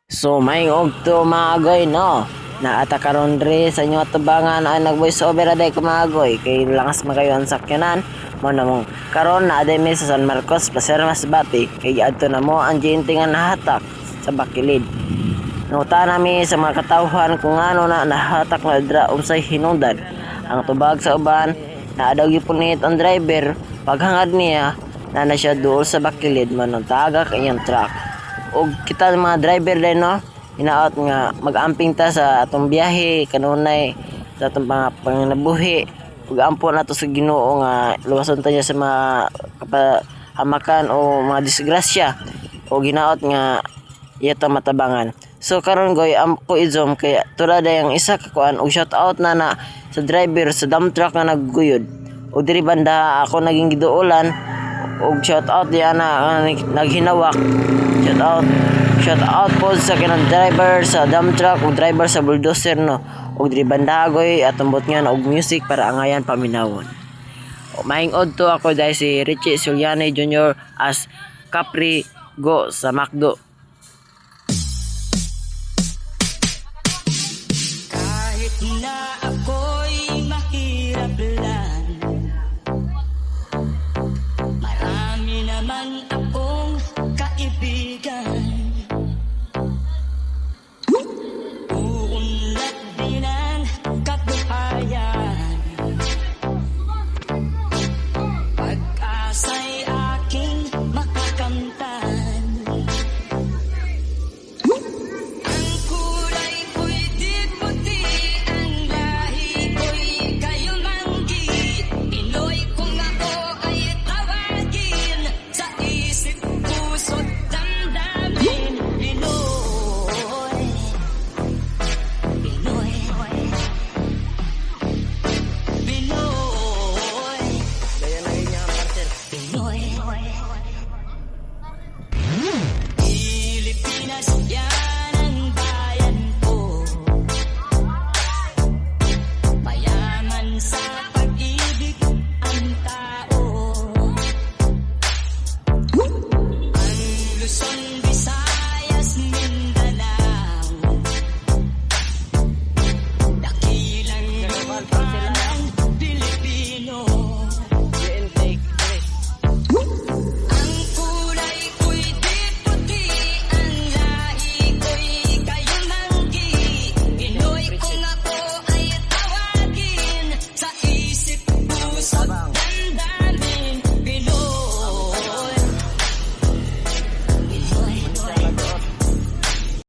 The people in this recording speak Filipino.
So may to mga agoy no. Naata karon dre sa inyo atubangan ay nag-voice over aday ko mga agoy kay langas makayo ang sakyanan mo namong karon na aday mi sa San Marcos Placer Masbate kay adto na mo ang GNT nga nahatak sa Bakilid. Nuta nami sa mga katawhan kung ano na nahatak na dra unsay hinungdan. Ang tubag sa uban na adaw gipunit ang driver paghangad niya na siya duol sa Bakilid man ang taga kayang truck. Og kita mga driver din no hinaot nga mag-amping ta sa atong biyahe kanunay sa atong panginabuhi ug ampo nato sa Ginoo nga luwason ta niya sa mga hamakan o mga disgrasya o ginaot nga iyata matabangan. So karon goy ampo izom kay tulad ang isa ka kuan og shout out na sa driver sa dump truck nga nagguyod o diri banda ako naging giduolan og shout out diya na naghinawak. Shout out po sa kanang driver sa dump truck ug driver sa bulldozer no. Ug diri bandagoy atumbot nga og music para angayan paminawon. O maingod to ako dahil si Richie Suliane Jr. as Capri Go sa Macdo. Kahit na